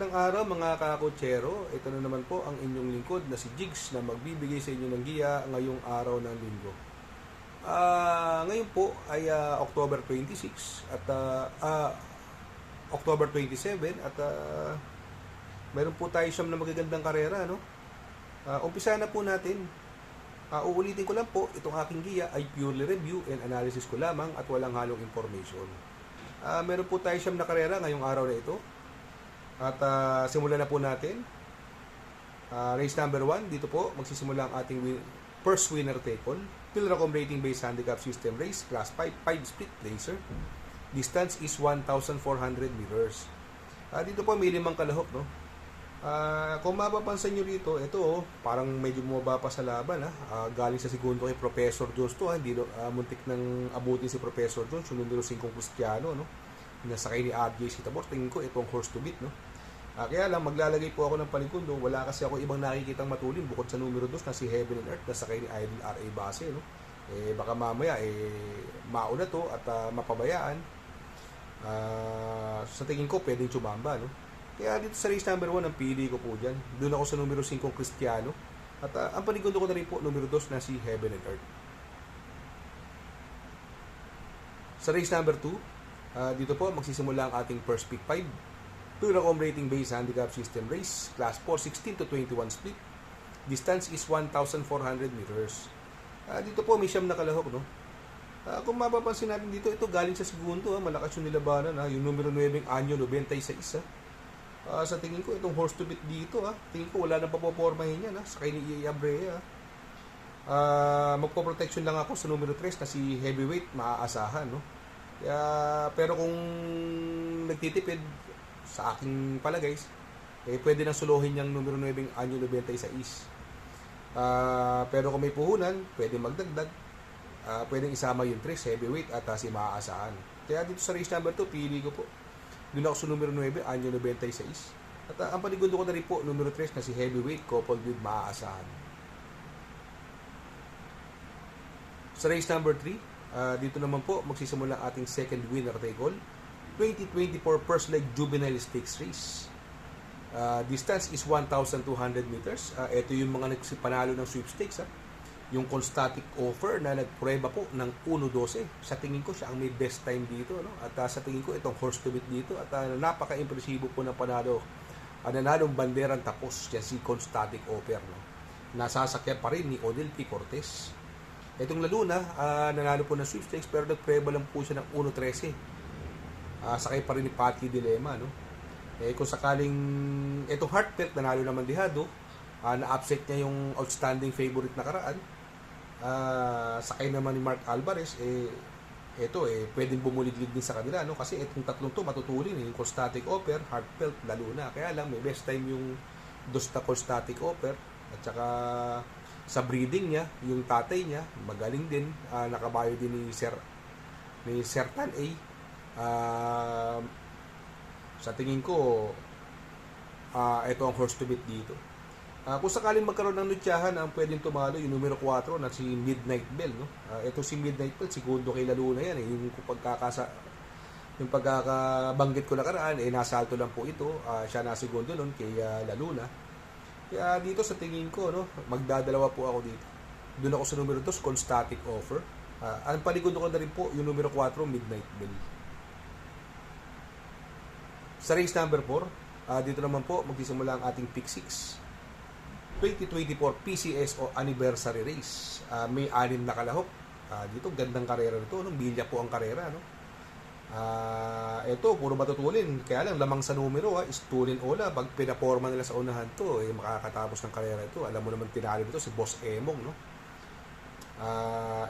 Magandang araw mga kakotsero. Ito na naman po ang inyong lingkod na si Jigs na magbibigay sa inyo ng giya ngayong araw ng linggo. Ngayon po ay October 26 at October 27 at meron po tayo siyam na magagandang karera. No? Umpisa na po natin. Uulitin ko lang po, itong aking giya ay purely review and analysis ko lamang at walang halong information. Meron po tayo siyam na karera ngayong araw na ito. At simulan na po natin. Race number 1, dito po magsisimula ang ating first winner take all. Pilracom rating based handicap system race, class 5 split laser. Distance is 1,400 meters. Dito po may 5 kalahok, no? Kung mapapansin nyo dito, ito parang medyo bumaba pa sa laban. Galing sa segundo kay Professor Jones to. Hindi muntik nang abutin si Professor Jones, yung numero 5 Cristiano, no? Nasakay ni RJ Tabor. Tingin ko itong horse to beat, no? Kaya lang maglalagay po ako ng palikundo. Wala kasi ako ibang nakikitang matulin bukod sa numero 2 na si Heaven and Earth, nasakay ni Idol R.A. Base, no? Baka mamaya mauna to at mapabayaan. Sa tingin ko pwedeng tsumamba, no? Kaya dito sa race number 1 ang pili ko po dyan. Doon ako sa numero 5 Cristiano. At ang palikundo ko na rin po numero 2 na si Heaven and Earth. Sa race number 2, dito po magsisimula ang ating first pick 5. Pilracom rating based handicap system race, class 4, 16 to 21 split. Distance is 1,400 meters. Dito po may siyam na kalahok, no? Kung mapapansin natin dito, ito galing sa segundo, malakas yung nilabanan, yung numero 9 Anyo 96. Sa tingin ko itong horse to beat dito, tingin ko wala nang papopormahin yan, sakay ni EA Abrea. Magpo-protection lang ako sa numero 3 na si Heavyweight, maaasahan, no? Pero kung nagtitipid sa aking palagay, pwede nang suluhin yung numero 9 Anyo 96. Pero kung may puhunan, pwede magdagdag. Pwedeng isama yung 3 Heavyweight at si maaasahan. Kaya dito sa race number 2, pili ko po. Doon ako sa numero 9, Anyo 96. At ang panigundo ko na rin po, numero 3 na si Heavyweight, coupled with maaasahan. Sa race number 3, dito naman po, magsisimula ang ating second winner take all. 2024 First Leg Juvenile Stakes Race. Distance is 1,200 meters. Ito yung mga nagsipanalo ng sweepstakes. Yung Constatic Offer na nagprueba po ng 1.12. Sa tingin ko siya ang may best time dito, no? At sa tingin ko itong horse to beat dito at napaka-impresibo po ng panalo. Nanalong banderang tapos siya si Constatic Offer, no? Nasasakyan pa rin ni Odell P. Cortez. Itong Laguna, nanalo po ng sweepstakes pero nagprueba lang po siya ng 1.13. Sakay pa rin ni Patty Dilemma, no? Kung sakaling itong Heartfelt nanalo naman dihado, na-upset niya yung outstanding favorite na karaan. Sakay naman ni Mark Alvarez, pwedeng bumuliglig din sa kanila, no? Kasi itong tatlong to matutulin, yung Constatic Offer, Heartfelt, Laguna. Kaya lang may best time yung Dosta Constatic Offer at saka sa breeding niya, yung tatay niya magaling din, nakabayo din ni Sir Tan A. Sa tingin ko ito ang horse to beat dito. Kung sakaling magkaroon ng nutyahan, ang pwedeng tumalo yung numero 4 na si Midnight Bell, no? Ito si Midnight Bell, segundo kay Laguna yan, yung pagkakabanggit ko na karaan, nasalto lang po ito. Siya na segundo nun kay Laguna. Kaya dito sa tingin ko, no, magdadalawa po ako dito. Doon ako sa numero 2, Constatic Offer. Ang paligundo ko na rin po yung numero 4, Midnight Bell. Sa race number 4, dito naman po magsisimula ang ating pick 6. 2024 PCS o Anniversary Race. May 6 na kalahok. Dito gandang karera nito, no? Bilya po ang karera, no? Ito puro matutulin. Kaya lang lamang sa numero is tulin ola. Pag pinaporma nila sa unahan to, makakatapos ng karera ito. Alam mo naman tinalo nito si Boss Emong, no?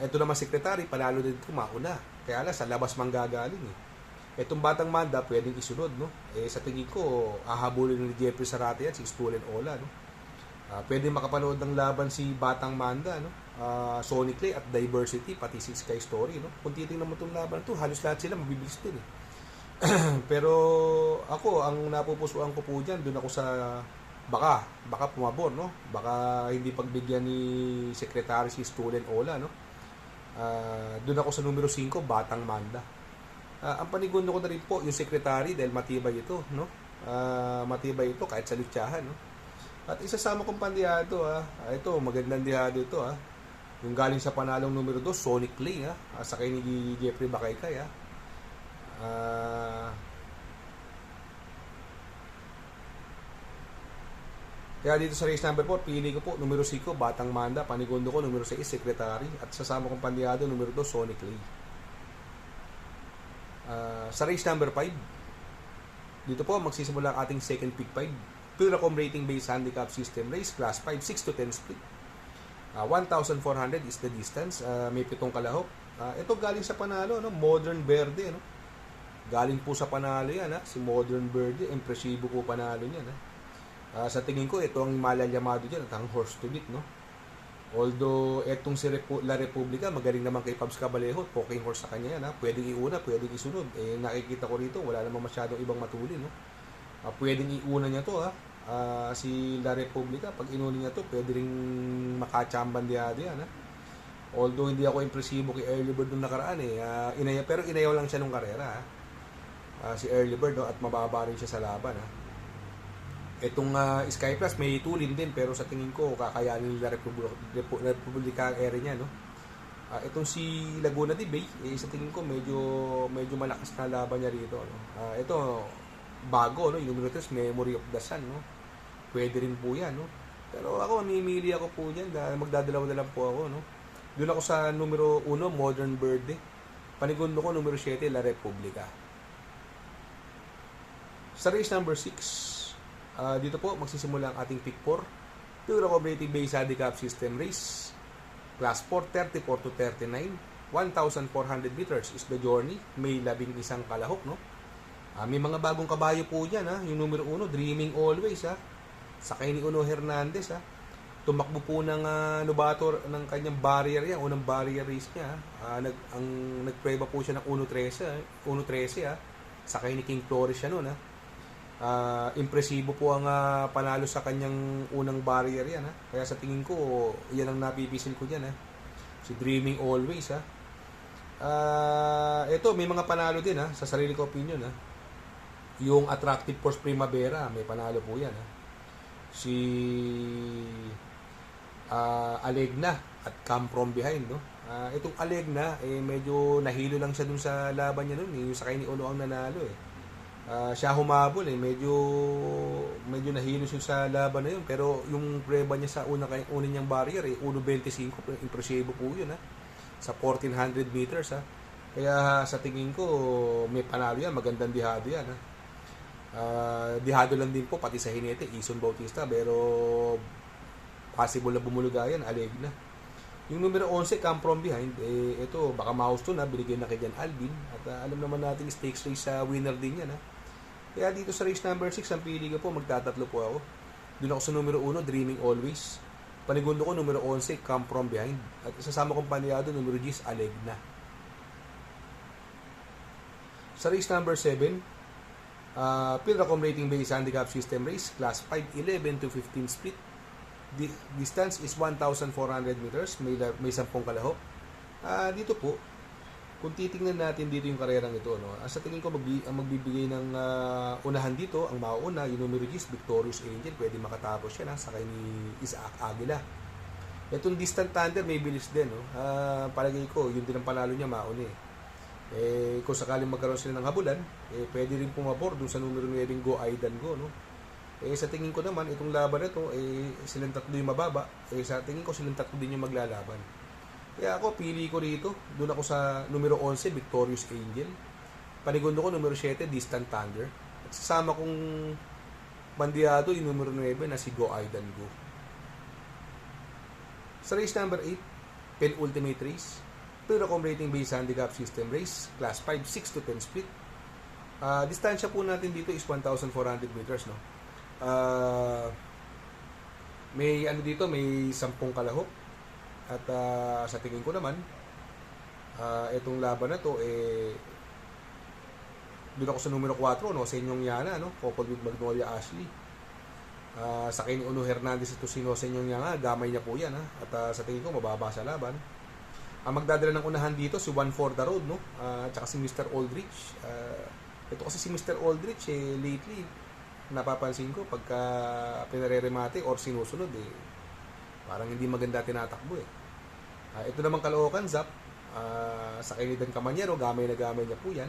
Ito naman secretary, panalo din ito mauna. Kaya lang sa labas manggagaling, Itong Batang Manda pwedeng isunod, no? Sa tingin ko hahabulin ni Jeffrey Sarate yan si Stolen Ola, no? Pwedeng makapanood ng laban si Batang Manda, no? Sonic Clay at Diversity pati si Sky Story, no? Kung titingnan mo itong laban ito, halos lahat sila mabibilis din, Pero ako ang napupusuan ko po diyan, doon ako sa baka pumabor, no? Baka hindi pagbigyan ni Secretary si Stolen Ola, no? Doon ako sa numero 5, Batang Manda. Ang panigundo ko na rin po yung secretary dahil matibay ito, no? Matibay ito kahit sa lutsyahan, no? At isasama kong pandihado, ito, magandang dihado ito, yung galing sa panalong numero 2, Sonic Clay, sakay ni Jeffrey Bakaykay, Kaya dito sa race number 4, pili ko po numero 5, Batang Manda. Panigundo ko numero 6, Secretary. At sasama kong pandihado numero 2, Sonic Lee. Sa race number 5, dito po magsisimula ang ating second pick 5. Pilracom rating based handicap system race, class 5, 6 to 10 split. 1,400 is the distance. May 7 kalahok. Ito galing sa panalo, no? Modern Verde, no? Galing po sa panalo yan, si Modern Verde. Impresibo po panalo niyan, sa tingin ko, ito ang malalyamado dyan at ang horse to beat, no? Although, etong si La Republica, magaling naman kay Pabs Cabalejo, poking horse sa kanya yan, pwedeng iuna, pwedeng isunod. Nakikita ko rito, wala namang masyadong ibang matuli, no? Pwedeng iuna niya to, si La Republica, pag inuna niya to, pwede rin makachamban diyado yan, Although, hindi ako impresibo kay Early Bird nung nakaraan, pero inayaw lang siya nung karera, si Early Bird, no? At mababa rin siya sa laban, Itong Sky Plus may tulin din, pero sa tingin ko kakayanin nila Republika ang area niya, no? Itong si Laguna de Bay, sa tingin ko medyo malakas na laban niya rito, no? Ito bago, no? Yung numero 3, Memory of the Sun, no? Pwede rin po yan, no? Pero ako, mamimili ako po diyan dahil magdadalaw na lang po ako, no? Doon ako sa numero 1, Modern Birthday. Panigundo ko numero 7, La Republica. Sa race number 6, dito po magsisimula ang ating pick 4. Pilracom rating based handicap system race, class 4, 34 to 39. 1,400 meters is the journey. May 11 kalahok, no? May mga bagong kabayo po dyan, Yung numero 1, Dreaming Always, Sakay ni Uno Hernandez, Tumakbo po ng novator ng kanyang barrier yan, unang barrier race niya, nagprueba po siya ng 1.13, Sakay ni King Flores siya noon, Impresibo po ang panalo sa kanyang unang barrier yan, Kaya sa tingin ko, yan ang napipisil ko dyan, Si Dreaming Always, Ito, may mga panalo din, sa sarili ko opinion, Yung Attractive Force Primavera, may panalo po yan, Si Alegna at Come From Behind, no? Itong Alegna, medyo nahilo lang siya dun sa laban niya nun, Yung sakay ni Uno ang nanalo, siya humabol, medyo nahilo siya sa laban na yun, pero yung preba niya sa una niyang barrier, 1.25, impresibo po yun, sa 1,400 meters, kaya sa tingin ko may panalo yan, magandang dihado yan, dihado lang din po pati sa hinete, Ison Bautista, pero possible na bumuluga yan, Alegna. Yung numero 11, Come From Behind, ito baka mahusto na, binigyan na kay Jan Alvin, at alam naman natin stakes race sa winner din yan, Kaya dito sa race number 6, ang pili ko po, magtatatlo po ako. Doon ako sa numero 1, Dreaming Always. Panigundo ko, numero 11, Come From Behind. At isasama kong paniyado, numero 10, Alegna. Sa race number 7, Pilracom rating based handicap system race, class 5, 11 to 15 split. Distance is 1,400 meters, may 10 kalahok. Dito po, kung titingnan natin dito yung karerang ito, sa tingin ko ang magbibigay ng unahan dito, ang mauuna, yung numero 10, Victorious Angel, pwede makatapos siya, sakay ni Isaac Aguila. Itong Distant Thunder, may bilis din, palagay ko, yun din ang panalo niya, mauna kung sakaling magkaroon sila ng habulan, pwede rin pumabor dun sa numero 9, Go Aidan Go, sa tingin ko naman, itong laban na ito, silang tatlo yung mababa, sa tingin ko silang tatlo din yung maglalaban. Kaya ako, pili ko rito. Doon ako sa numero 11, Victorious Angel. Panigundo ko, numero 7, Distant Thunder. At sasama kong bandiyado, yung numero 9 na si Go Aidan Go. Sa race number 8, penultimate race, Pilracom rating based handicap system race, class 5, 6 to 10 split. Distansya po natin dito is 1,400 meters, may dito, may 10 kalahok. At sa tingin ko naman, itong laban na to, doon ako sa numero 4, Senyong Yana, coupled with Magnolia Ashley. Sakay ni Uno Hernandez ito si Senyong Yana, gamay niya po yan, at sa tingin ko, mababa sa laban. Ang magdadala ng unahan dito, si One for the Road, tsaka si Mr. Aldrich. Ito kasi si Mr. Aldrich, lately, napapansin ko pagka pinareremate or sinusunod parang hindi maganda tinatakbo ito naman Caloocan Zap, sa Kinidan Camanyero, gamay na gamay niya po yan.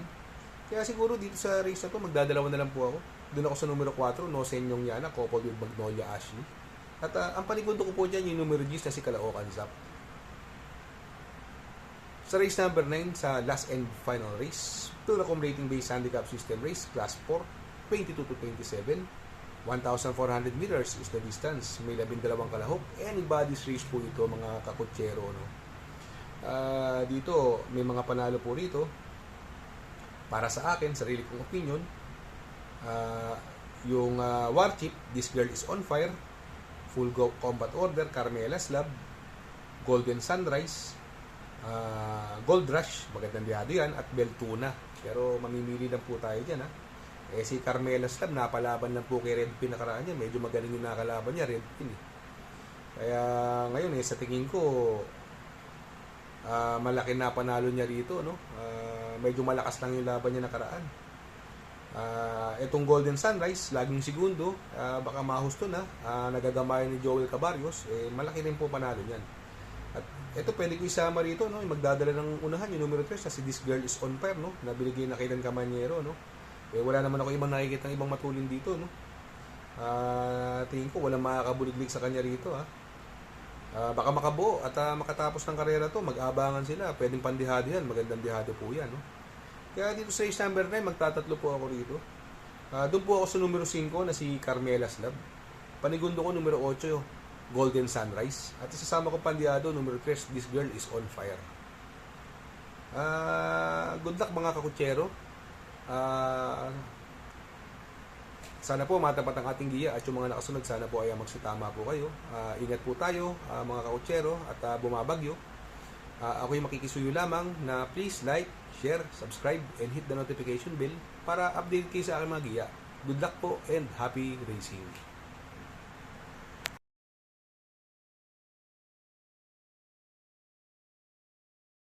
Kaya siguro dito sa race na to, magdadalawa na lang po ako. Doon ako sa numero 4, No Senyong Yana, coupled with Magnolia Ashley. At ang panigundo ko po dyan, yung numero 10 na si Caloocan Zap. Sa race number 9, sa last and final race, Pilracom Rating Based Handicap System Race, Class 4, 22 to 27. 1,400 meters is the distance. May 12 kalahok. Anybody's race po ito, mga kakutsero. No? Dito, may mga panalo po rito. Para sa akin, sarili kong opinion, yung Warchip, This Girl is on Fire, Full Combat Order, Carmela's Love, Golden Sunrise, Gold Rush, magandang biyado yan, at Beltuna. Pero mamimili lang po tayo dyan, si Carmela's Love, napalaban lang po kay Redpin nakaraan niya. Medyo magaling yung nakalaban niya, Redpin Kaya ngayon sa tingin ko, malaki na panalo niya rito, no? Medyo malakas lang yung laban niya nakaraan. Itong Golden Sunrise, laging segundo, baka mahusto na, nagagamayan ni Joel Cabarrios, malaki rin po panalo niyan. At ito pwede ko isama rito, no? Yung magdadala ng unahan, yung numero 3 na si This Girl is on Fire, no? Nabiligay na Kinidan Camanyero, no? Wala naman ako ibang nakikita ng ibang matulin dito, no? Tingin ko walang makakabuliglig sa kanya rito, baka makabuo at makatapos ng karera to, mag-abangan sila, pwedeng pandihado yan, magandang dihado po yan, no? Kaya dito sa race number 9, magtatatlo po ako rito. Doon po ako sa numero 5 na si Carmela's Love. Panigundo ko numero 8, Golden Sunrise. At isasama ko pandihado, numero 3, This Girl is on Fire. Good luck mga kakutsero. Sana po matapat ang ating giya at yung mga nakasunod, sana po ay magsitama po kayo. Ingat po tayo mga kakutsero at bumabagyo. Ako yung makikisuyo lamang na please like, share, subscribe, and hit the notification bell para update kayo sa aking mga giya. Good luck po and happy racing!